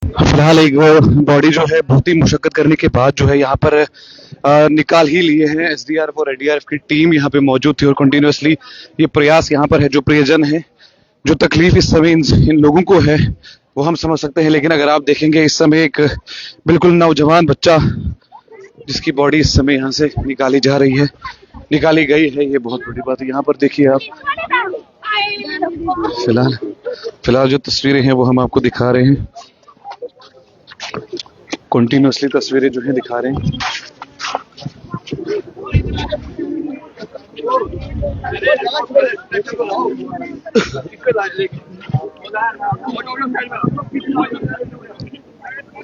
फिलहाल एक बॉडी जो है बहुत ही मुशक्कत करने के बाद जो है यहाँ पर निकाल ही लिए हैं। एसडीआरएफ और एनडीआरएफ की टीम यहाँ पे मौजूद थी और कंटिन्यूअसली ये प्रयास यहाँ पर है। जो प्रियजन है, जो तकलीफ इस समय इन लोगों को है वो हम समझ सकते हैं। लेकिन अगर आप देखेंगे इस समय एक बिल्कुल नौजवान बच्चा जिसकी बॉडी इस समय यहाँ से निकाली जा रही है, निकाली गई है, ये बहुत बड़ी बात है। यहाँ पर देखिए आप, फिलहाल फिलहाल जो तस्वीरें हैं वो हम आपको दिखा रहे हैं। कंटिन्यूअसली तस्वीरें जो है दिखा रहे हैं।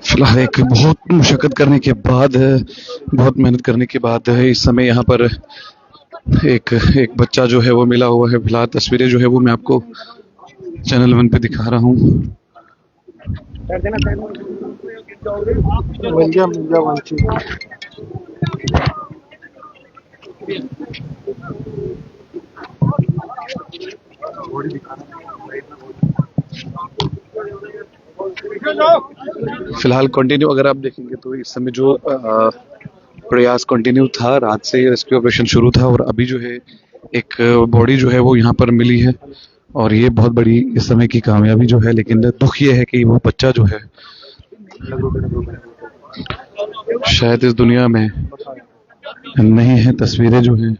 फिलहाल एक बहुत मुशक्कत करने के बाद, बहुत मेहनत करने के बाद इस समय यहाँ पर एक एक बच्चा जो है वो मिला हुआ है। फिलहाल तस्वीरें जो है वो मैं आपको चैनल 1 पे दिखा रहा हूँ। फिलहाल कंटिन्यू अगर आप देखेंगे तो इस समय जो प्रयास कंटिन्यू था, रात से रेस्क्यू ऑपरेशन शुरू था और अभी जो है एक बॉडी जो है वो यहाँ पर मिली है और ये बहुत बड़ी इस समय की कामयाबी जो है। लेकिन दुख ये है कि वो बच्चा जो है शायद इस दुनिया में नहीं है। तस्वीरें जो हैं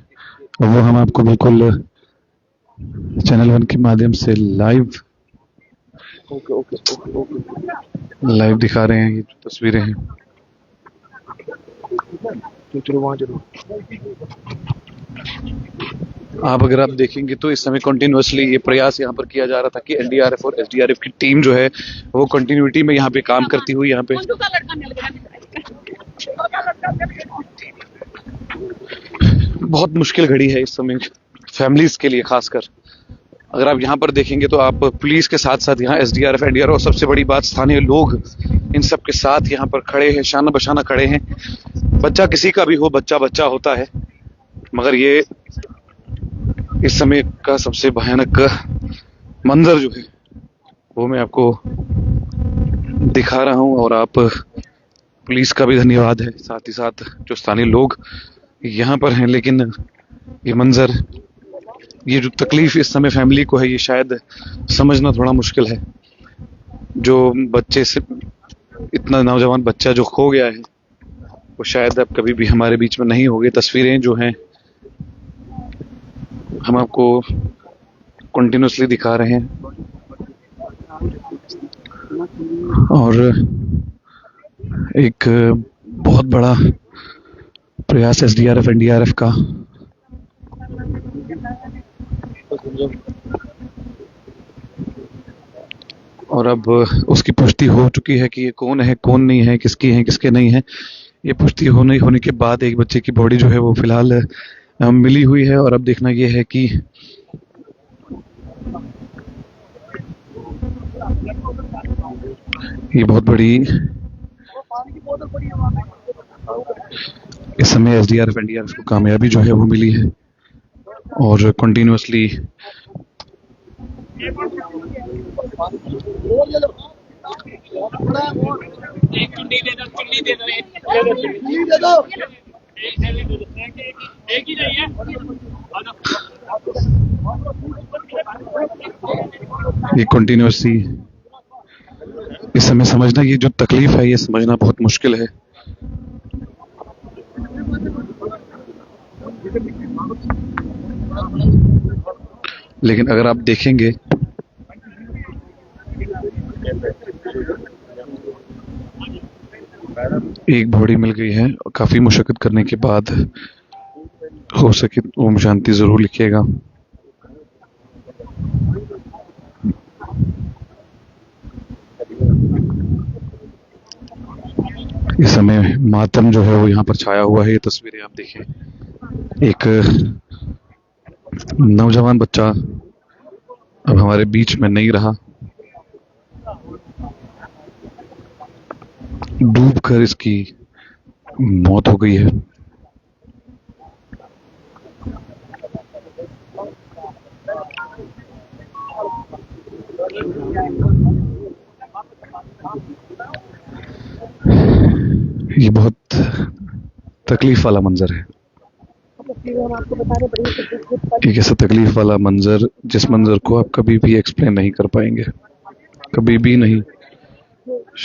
वो हम आपको बिल्कुल चैनल 1 के माध्यम से लाइव दिखा रहे हैं। ये जो तस्वीरें हैं, आप अगर आप देखेंगे तो इस समय कंटिन्यूअसली ये प्रयास यहाँ पर किया जा रहा था कि एनडीआरएफ और एसडीआरएफ की टीम जो है वो कंटिन्यूटी में यहाँ पे काम करती हुई यहाँ पे बहुत मुश्किल घड़ी है इस समय फैमिलीज के लिए। खासकर अगर आप यहाँ पर देखेंगे तो आप पुलिस के साथ साथ यहाँ एसडीआरएफ एनडीआरएफ और सबसे बड़ी बात स्थानीय लोग इन सब के साथ यहाँ पर खड़े हैं, शाना बशाना खड़े हैं। बच्चा किसी का भी हो, बच्चा बच्चा होता है, मगर ये इस समय का सबसे भयानक मंजर जो है वो मैं आपको दिखा रहा हूँ। और आप पुलिस का भी धन्यवाद है, साथ ही साथ जो स्थानीय लोग यहाँ पर हैं। लेकिन ये मंजर, ये जो तकलीफ इस समय फैमिली को है, ये शायद समझना थोड़ा मुश्किल है। जो बच्चे से इतना नौजवान बच्चा जो खो गया है वो शायद अब कभी भी हमारे बीच में नहीं होगी। तस्वीरें जो हैं हम आपको कंटिन्यूअसली दिखा रहे हैं और एक बहुत बड़ा प्रयास एसडीआरएफ एनडीआरएफ का। और अब उसकी पुष्टि हो चुकी है कि ये कौन है, कौन नहीं है, किसकी है, किसके नहीं है। ये पुष्टि होने के बाद एक बच्चे की बॉडी जो है वो फिलहाल मिली हुई है। और अब देखना ये है कि ये बहुत बड़ी इस समय एसडीआरएफ एनडीआरएफ को कामयाबी जो है वो मिली है और कंटिन्यूअसली ये कंटिन्यूअसली इस समय समझना, ये जो तकलीफ है ये समझना बहुत मुश्किल है। लेकिन अगर आप देखेंगे एक बॉडी मिल गई है और काफी मुशक्कत करने के बाद। हो सके ओम शांति जरूर लिखिएगा। इस समय मातम जो है वो यहाँ पर छाया हुआ है। ये तस्वीरें आप देखें, एक नौजवान बच्चा अब हमारे बीच में नहीं रहा, डूबकर इसकी मौत हो गई है। ये बहुत तकलीफ वाला मंजर है। एक ऐसा तकलीफ वाला मंजर जिस मंजर को आप कभी भी एक्सप्लेन नहीं कर पाएंगे, कभी भी नहीं,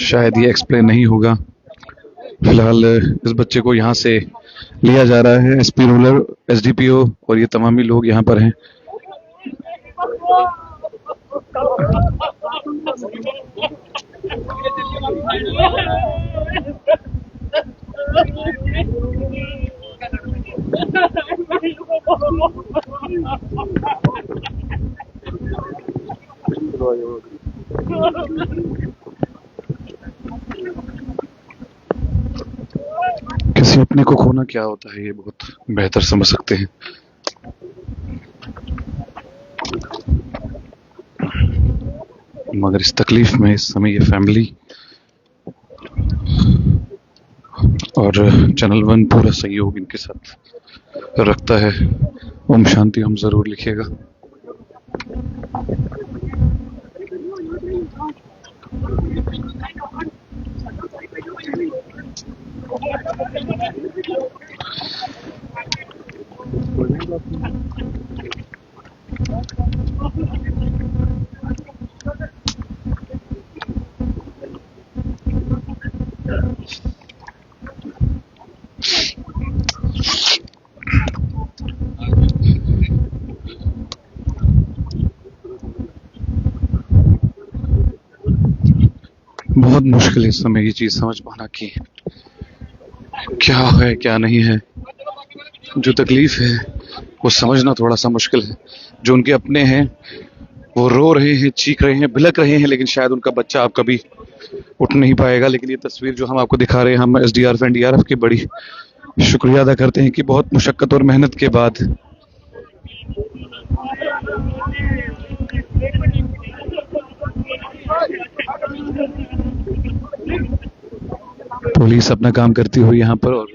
शायद ये एक्सप्लेन नहीं होगा। फिलहाल इस बच्चे को यहाँ से लिया जा रहा है, एसपी रूरल, एसडीपीओ और ये तमामी लोग यहाँ पर हैं। किसी अपने को खोना क्या होता है ये बहुत बेहतर समझ सकते हैं। मगर इस तकलीफ में इस समय ये फैमिली और चैनल वन पूरा सहयोग इनके साथ रखता है। ओम शांति हम जरूर लिखिएगा। बहुत मुश्किल है इस समय ये चीज समझ पाना कि क्या है क्या नहीं है। जो तकलीफ है वो समझना थोड़ा सा मुश्किल है। जो उनके अपने हैं वो रो रहे हैं, चीख रहे हैं, बिलक रहे हैं, लेकिन शायद उनका बच्चा आप कभी उठ नहीं पाएगा। लेकिन ये तस्वीर जो हम आपको दिखा रहे हैं, हम एसडीआरएफ एनडीआरएफ की बड़ी शुक्रिया अदा करते हैं कि बहुत मुशक्कत और मेहनत के बाद पुलिस अपना काम करती हुई यहाँ पर। और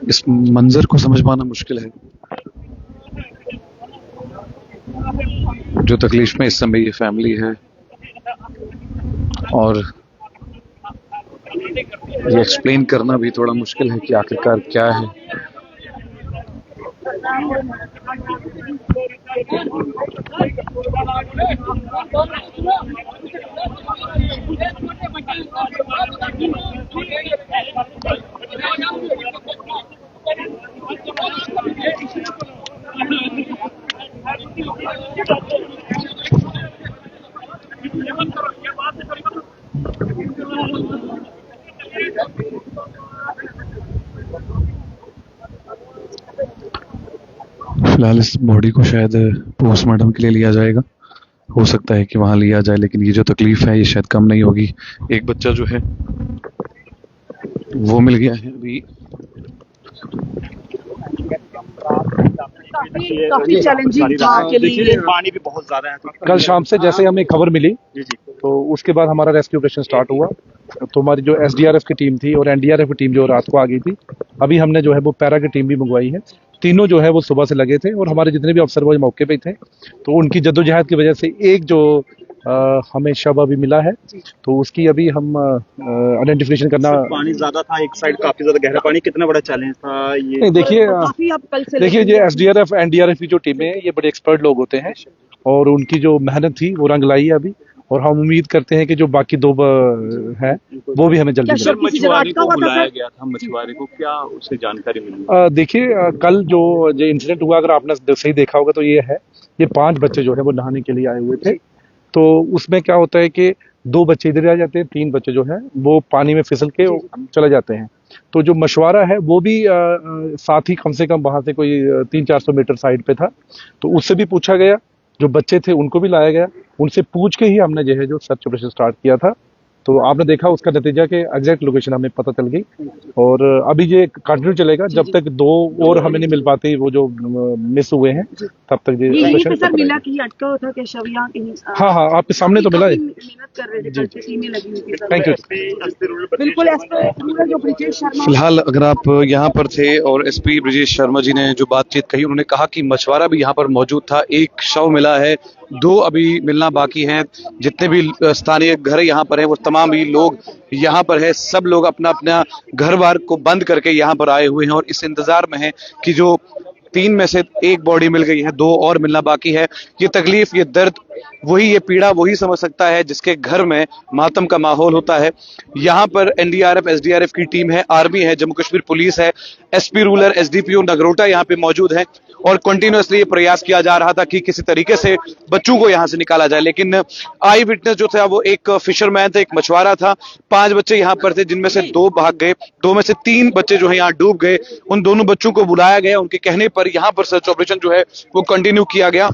इस मंजर को समझ पाना मुश्किल है। जो तकलीफ में इस समय ये फैमिली है और ये एक्सप्लेन करना भी थोड़ा मुश्किल है कि आखिरकार क्या है। फिलहाल इस बॉडी को शायद पोस्टमार्टम के लिए लिया जाएगा। हो सकता है कि वहां लिया जाए, लेकिन ये जो तकलीफ है ये शायद कम नहीं होगी। एक बच्चा जो है वो मिल गया है अभी। काफी चैलेंजिंग था के लिए, पानी भी बहुत ज्यादा है। कल शाम से जैसे हमें खबर मिली तो उसके बाद हमारा रेस्क्यू ऑपरेशन स्टार्ट हुआ। तो हमारी जो एसडीआरएफ की टीम थी और एनडीआरएफ की टीम जो रात को आ गई थी, अभी हमने जो है वो पैरा की टीम भी मंगवाई है। तीनों जो है वो सुबह से लगे थे और हमारे जितने भी अफसर वो मौके पे थे। तो उनकी जद्दोजहद की वजह से एक जो हमें शव अभी मिला है, तो उसकी अभी हम आइडेंटिफिकेशन करना। पानी ज्यादा था, एक साइड काफी ज्यादा गहरा पानी, कितना बड़ा चैलेंज था ये। देखिए जो एसडीआरएफ एनडीआरएफ की जो टीमें हैं ये बड़े एक्सपर्ट लोग होते हैं और उनकी जो मेहनत थी वो रंग लाई है अभी। और हम उम्मीद करते हैं कि जो बाकी दो हैं वो भी हमें जल्दी मिले। मछुआरे को बुलाया गया था, मछुआरे को क्या उसे जानकारी मिली? देखिए कल जो इंसिडेंट हुआ, अगर आपने सही देखा होगा तो ये 5 बच्चे जो है वो नहाने के लिए आए हुए थे। तो उसमें क्या होता है कि 2 बच्चे इधर आ जाते हैं, 3 बच्चे जो है वो पानी में फिसल के चले जाते हैं। तो जो मशवरा है वो भी साथ ही कम से कम वहां से कोई 300-400 मीटर साइड पे था। तो उससे भी पूछा गया, जो बच्चे थे उनको भी लाया गया, उनसे पूछ के ही हमने जो है जो सर्च ऑपरेशन स्टार्ट किया था। तो आपने देखा उसका नतीजा कि एग्जैक्ट लोकेशन हमें पता चल गई और अभी ये कंटिन्यू चलेगा जब तक 2 और हमें नहीं मिल पाते वो जो मिस हुए हैं तब तक ये यहीं पे ऑपरेशन सर मिला कि अटका हुआ था कि शव यहाँ कहीं हाँ हाँ आपके सामने तो मिला है। मेहनत कर रहे थे, कल से टीमें लगी हुई थी सर। Thank you. बिल्कुल एसपी जो ब्रिजेश शर्मा फिलहाल अगर आप यहाँ पर थे और एसपी ब्रिजेश शर्मा जी ने जो बातचीत कही, उन्होंने कहा कि मछुआरा भी यहाँ पर मौजूद था, 1 शव मिला है, 2 अभी मिलना बाकी हैं। जितने भी स्थानीय घर यहाँ पर हैं वो तमाम ही लोग यहाँ पर है, सब लोग अपना अपना घर बार को बंद करके यहाँ पर आए हुए हैं और इस इंतजार में है कि जो 3 में से 1 बॉडी मिल गई है, 2 और मिलना बाकी है। ये तकलीफ, ये दर्द, ये पीड़ा वही समझ सकता है जिसके घर में मातम का माहौल होता है। यहाँ पर एनडीआरएफ, एसडीआरएफ की टीम है, आर्मी है, जम्मू कश्मीर पुलिस है, एसपी रूरल, एसडीपीओ नगरोटा यहाँ पे मौजूद है और कंटिन्यूअसली ये प्रयास किया जा रहा था कि किसी तरीके से बच्चों को यहाँ से निकाला जाए। लेकिन आई विटनेस जो था वो एक फिशरमैन था, एक मछुआरा था। 5 बच्चे यहाँ पर थे जिनमें से 2 भाग गए, 2 में से 3 बच्चे जो है यहाँ डूब गए। उन दोनों बच्चों को बुलाया गया, उनके कहने पर यहाँ पर सर्च ऑपरेशन जो है वो कंटिन्यू किया गया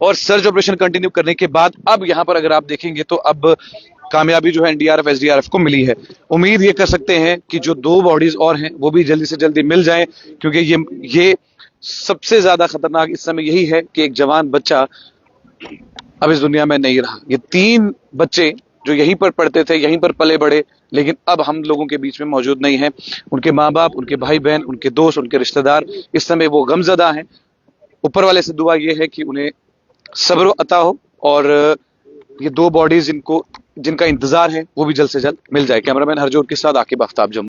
और सर्च ऑपरेशन कंटिन्यू करने के बाद अब यहाँ पर अगर आप देखेंगे तो अब कामयाबी जो है एनडीआरएफ, एसडीआरएफ को मिली है। उम्मीद ये कर सकते हैं कि जो 2 बॉडीज और हैं वो भी जल्दी से जल्दी मिल जाएं, क्योंकि ये सबसे ज्यादा खतरनाक इस समय यही है कि एक जवान बच्चा अब इस दुनिया में नहीं रहा। ये 3 बच्चे जो यहीं पर पढ़ते थे, यहीं पर पले बड़े, लेकिन अब हम लोगों के बीच में मौजूद नहीं है। उनके माँ बाप, उनके भाई बहन, उनके दोस्त, उनके रिश्तेदार इस समय वो गमजदा हैं। ऊपर वाले से दुआ ये है कि उन्हें सब्र अता हो और ये 2 बॉडीज जिनका इंतजार है वो भी जल्द से जल्द मिल जाए। कैमरामैन हरजोर के साथ आकिब आफ्ताब, जम्मू।